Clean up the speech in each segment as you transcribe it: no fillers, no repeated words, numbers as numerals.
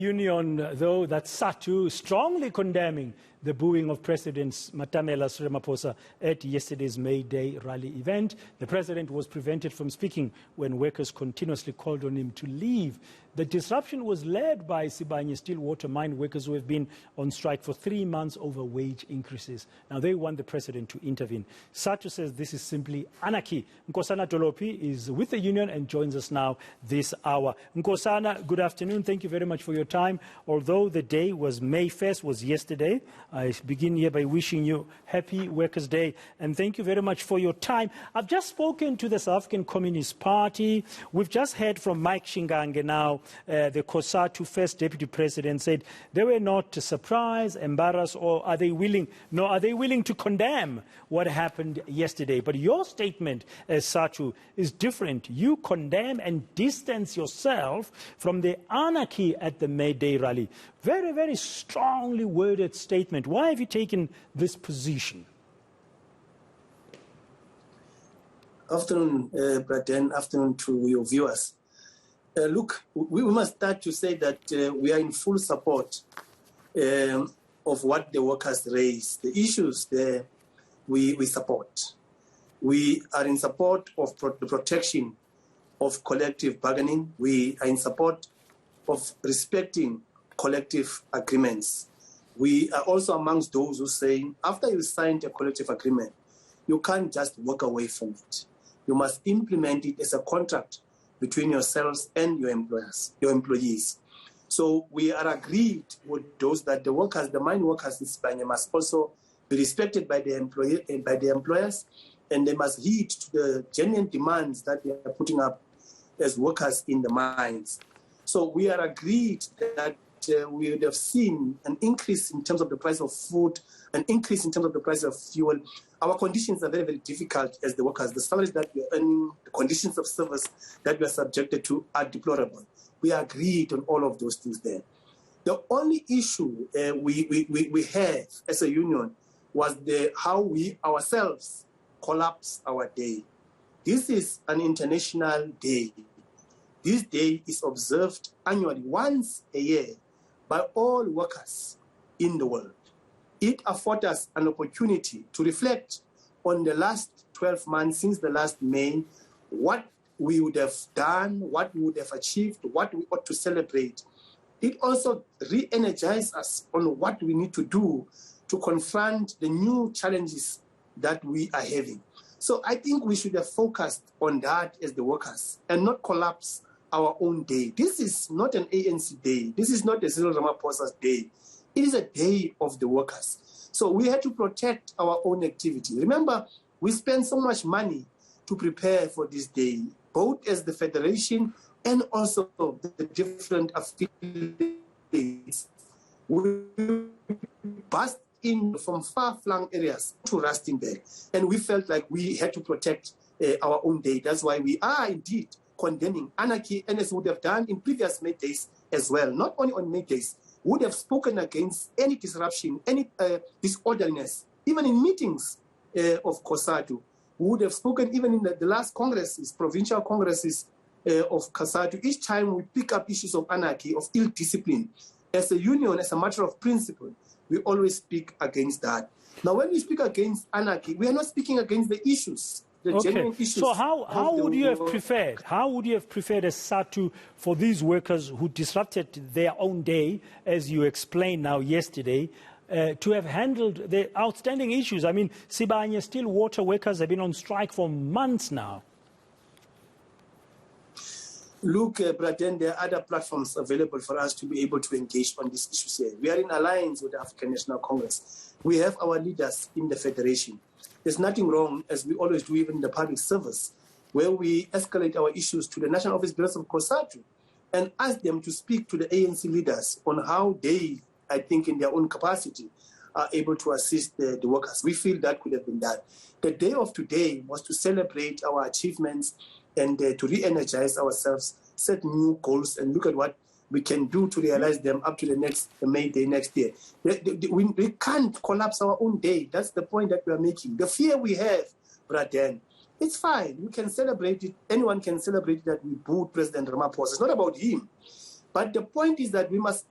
Union, though, that SADTU strongly condemning the booing of President Cyril Ramaphosa at yesterday's May Day rally event. The president was prevented from speaking when workers continuously called on him to leave. The disruption was led by Stillwater mine workers who have been on strike for 3 months over wage increases. Now, they want the president to intervene. SADTU says this is simply anarchy. Nkosana Dolopi is with the union and joins us now this hour. Nkosana, good afternoon. Thank you very much for your time. Although the day was May 1st, was yesterday, I begin here by wishing you happy Workers' Day, and thank you very much for your time. I've just spoken to the South African Communist Party. We've just heard from Mike Shingange now, the COSATU first deputy president, said they were not surprised, embarrassed, or are they willing to condemn what happened yesterday? But your statement as SADTU is different. You condemn and distance yourself from the anarchy at the May Day rally. Very, very strongly worded statement. Why have you taken this position? Afternoon, Braden. Afternoon to your viewers. Look, we must start to say that we are in full support of what the workers raise. The issues there we support. We are in support of the protection of collective bargaining. We are in support of respecting collective agreements. We are also amongst those who say, after you signed a collective agreement, you can't just walk away from it. You must implement it as a contract between yourselves and your employees. So we are agreed with those that the workers, the mine workers in Spain, must also be respected by the employers, and they must heed to the genuine demands that they are putting up as workers in the mines. So we are agreed that we would have seen an increase in terms of the price of food, an increase in terms of the price of fuel. Our conditions are very, very difficult as the workers. The salaries that we are earning, the conditions of service that we are subjected to are deplorable. We agreed on all of those things there. The only issue we had as a union was how we ourselves collapse our day. This is an international day. This day is observed annually, once a year, by all workers in the world. It affords us an opportunity to reflect on the last 12 months since the last May, what we would have done, what we would have achieved, what we ought to celebrate. It also re-energizes us on what we need to do to confront the new challenges that we are having. So I think we should have focused on that as the workers and not collapse our own day. This is not an ANC day. This is not a Cyril Ramaphosa's day. It is a day of the workers. So we had to protect our own activity. Remember, we spent so much money to prepare for this day, both as the federation and also the different affiliates. We passed in from far-flung areas to Rustenburg, and we felt like we had to protect our own day. That's why we are indeed condemning anarchy, and as we would have done in previous May days as well, not only on May days, would have spoken against any disruption, any disorderliness, even in meetings of COSATU. We would have spoken even in the last congresses, provincial congresses of COSATU. Each time we pick up issues of anarchy, of ill discipline, as a union, as a matter of principle, we always speak against that. Now, when we speak against anarchy, we are not speaking against the issues. Okay. So how would you have preferred? How would you have preferred as SADTU for these workers who disrupted their own day, as you explained now yesterday, to have handled the outstanding issues? I mean, Stillwater workers have been on strike for months now. Look, Braden, there are other platforms available for us to be able to engage on these issues here. We are in alliance with the African National Congress. We have our leaders in the federation. There's nothing wrong, as we always do even in the public service, where we escalate our issues to the National Office Bureaus of COSATU and ask them to speak to the ANC leaders on how they, I think in their own capacity, are able to assist the workers. We feel that could have been done. The day of today was to celebrate our achievements and to re-energize ourselves, set new goals, and look at what we can do to realize them up to the next May Day next year. We can't collapse our own day. That's the point that we are making. The fear we have, Braden, it's fine. We can celebrate it. Anyone can celebrate that we booed President Ramaphosa. It's not about him. But the point is that we must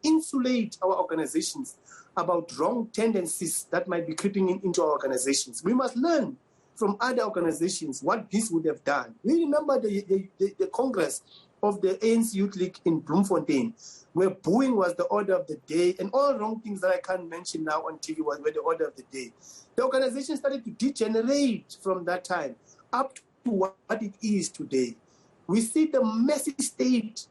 insulate our organizations about wrong tendencies that might be creeping into our organizations. We must learn from other organizations what this would have done. We remember the Congress of the ANC Youth League in Bloemfontein, where booing was the order of the day, and all wrong things that I can't mention now on TV were the order of the day. The organization started to degenerate from that time up to what it is today. We see the messy state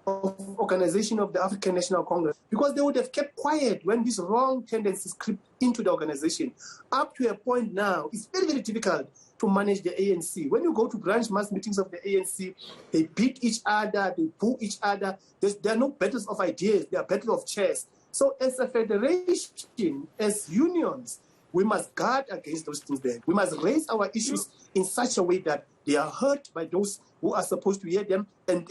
of organization of the African National Congress, because they would have kept quiet when these wrong tendencies creep into the organization. Up to a point now, it's very, very difficult to manage the ANC. When you go to branch mass meetings of the ANC, they beat each other, they boo each other. There are no battles of ideas, there are battles of chairs. So as a federation, as unions, we must guard against those things there. We must raise our issues in such a way that they are heard by those who are supposed to hear them and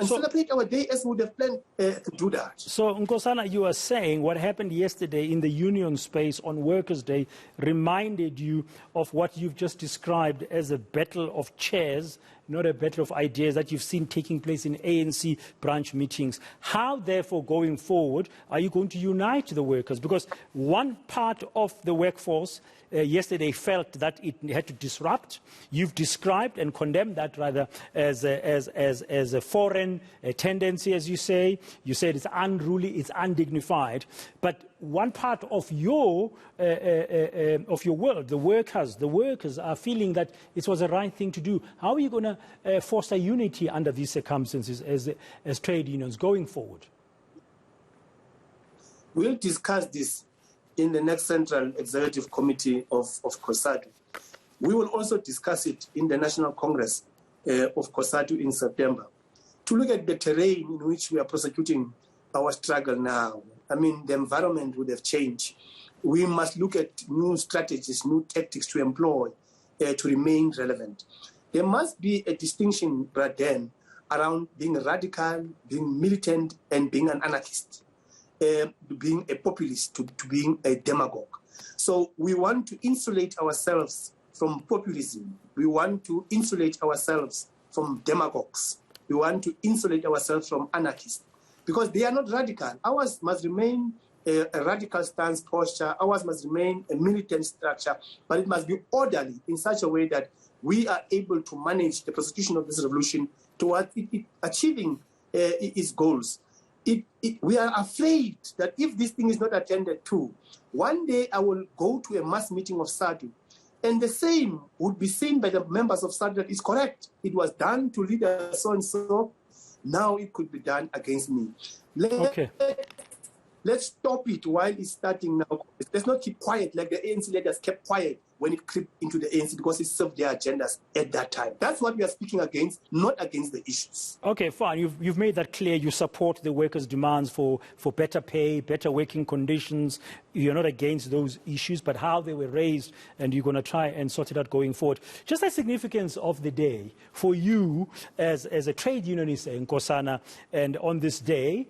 celebrate our day as we would have planned to do that. So, Nkosana, you are saying what happened yesterday in the union space on Workers' Day reminded you of what you've just described as a battle of chairs, not a battle of ideas that you've seen taking place in ANC branch meetings. How, therefore, going forward, are you going to unite the workers? Because one part of the workforce yesterday felt that it had to disrupt. You've described and condemned that rather as a foreign tendency, as you say. You said it's unruly, it's undignified. But one part of your world, the workers are feeling that it was the right thing to do. How are you going to foster unity under these circumstances as trade unions going forward? We'll discuss this in the next Central Executive Committee of COSATU. We will also discuss it in the National Congress of COSATU in September, to look at the terrain in which we are prosecuting our struggle now. I mean, the environment would have changed. We must look at new strategies, new tactics to employ to remain relevant. There must be a distinction, Braden, around being radical, being militant, and being an anarchist. Being a populist to being a demagogue. So we want to insulate ourselves from populism. We want to insulate ourselves from demagogues. We want to insulate ourselves from anarchists, because they are not radical. Ours must remain a radical stance posture. Ours must remain a militant structure, but it must be orderly in such a way that we are able to manage the prosecution of this revolution towards achieving its goals. We are afraid that if this thing is not attended to, one day I will go to a mass meeting of SADTU, and the same would be seen by the members of SADTU that is correct. It was done to leader so-and-so. Now it could be done against me. Let's stop it while it's starting now. Let's not keep quiet like the ANC leaders kept quiet when it crept into the ANC, because it served their agendas at that time. That's what we are speaking against, not against the issues. Okay, fine. You've made that clear. You support the workers' demands for better pay, better working conditions. You're not against those issues, but how they were raised, and you're going to try and sort it out going forward. Just the significance of the day for you as a trade unionist, Nkosana, and on this day,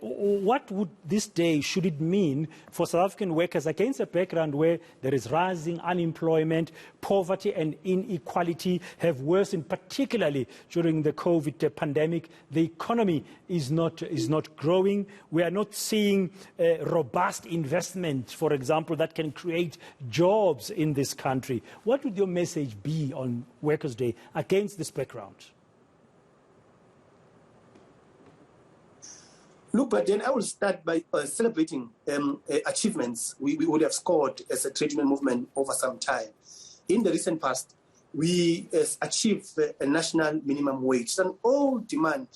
what would this day, should it mean for South African workers against a background where there is rising unemployment, poverty and inequality have worsened, particularly during the COVID pandemic? The economy is not growing. We are not seeing robust investment, for example, that can create jobs in this country. What would your message be on Workers' Day against this background? Look, but then I will start by celebrating achievements we would have scored as a trade union movement over some time. In the recent past, we achieved a national minimum wage. It's an old demand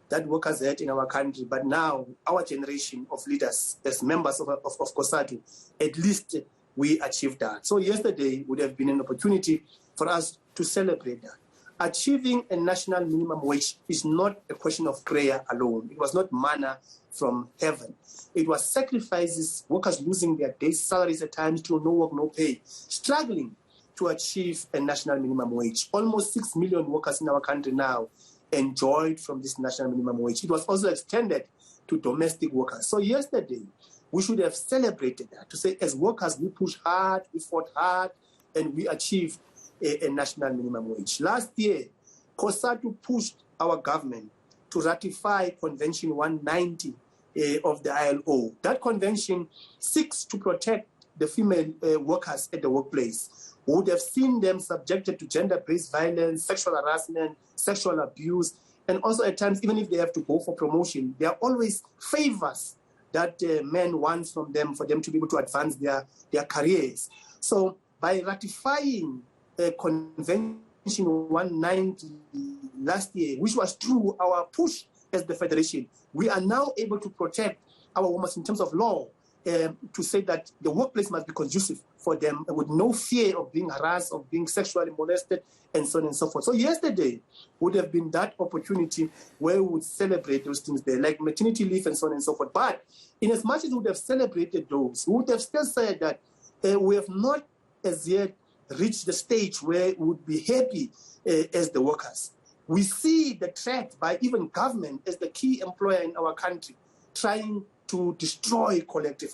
that workers had in our country, but now our generation of leaders, as members of COSATU, at least we achieved that. So yesterday would have been an opportunity for us to celebrate that. Achieving a national minimum wage is not a question of prayer alone. It was not manna from heaven. It was sacrifices, workers losing their days' salaries at times to no work, no pay, struggling to achieve a national minimum wage. Almost 6 million workers in our country now enjoyed from this national minimum wage. It was also extended to domestic workers. So yesterday, we should have celebrated that, to say as workers, we pushed hard, we fought hard, and we achieved a national minimum wage. Last year, COSATU pushed our government to ratify Convention 190 of the ILO. That convention seeks to protect the female workers at the workplace. We would have seen them subjected to gender-based violence, sexual harassment, sexual abuse, and also at times, even if they have to go for promotion, there are always favors that men want from them for them to be able to advance their careers. So by ratifying Convention 190 last year, which was through our push as the Federation, we are now able to protect our women in terms of law, to say that the workplace must be conducive for them with no fear of being harassed, of being sexually molested, and so on and so forth. So yesterday would have been that opportunity where we would celebrate those things there, like maternity leave and so on and so forth. But in as much as we would have celebrated those, we would have still said that we have not as yet reached the stage where we would be happy as the workers. We see the threat by even government as the key employer in our country, trying to destroy collective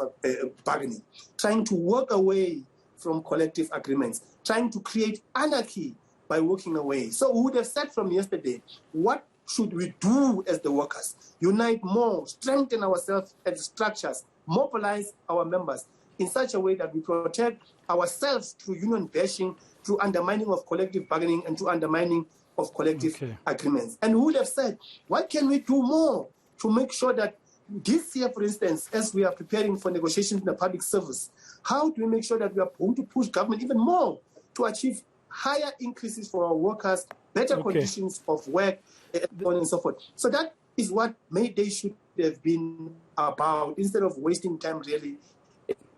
bargaining, trying to work away from collective agreements, trying to create anarchy by working away. So we would have said from yesterday, what should we do as the workers? Unite more, strengthen ourselves as structures, mobilize our members in such a way that we protect ourselves through union bashing, through undermining of collective bargaining, and through undermining of collective agreements. And we would have said, what can we do more to make sure that this year, for instance, as we are preparing for negotiations in the public service, how do we make sure that we are going to push government even more to achieve higher increases for our workers, better conditions of work, and so on and so forth? So that is what May Day should have been about, instead of wasting time really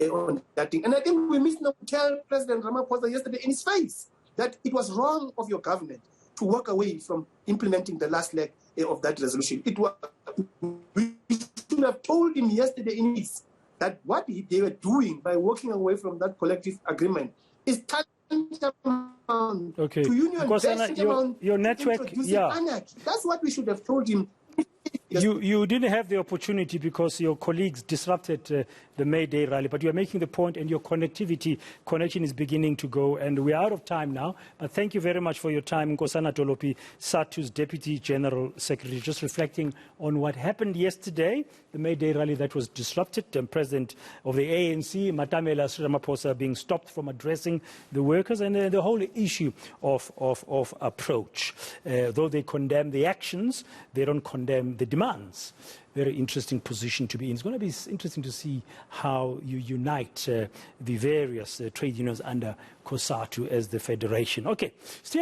on that thing. And I think we missed not to tell President Ramaphosa yesterday in his face that it was wrong of your government to walk away from implementing the last leg of that resolution. We should have told him yesterday in his that what they were doing by walking away from that collective agreement is tantamount to union your network, anarchy. That's what we should have told him. You didn't have the opportunity because your colleagues disrupted the May Day rally, but you are making the point and your connection is beginning to go, and we are out of time now. But thank you very much for your time, Nkosana Dolopi, SADTU's Deputy General Secretary, just reflecting on what happened yesterday, the May Day rally that was disrupted, and President of the ANC, Matamela Ramaphosa, being stopped from addressing the workers, and the whole issue of approach. Though they condemn the actions, they don't condemn the demands. Very interesting position to be in. It's going to be interesting to see how you unite the various trade unions under COSATU as the federation. Okay, still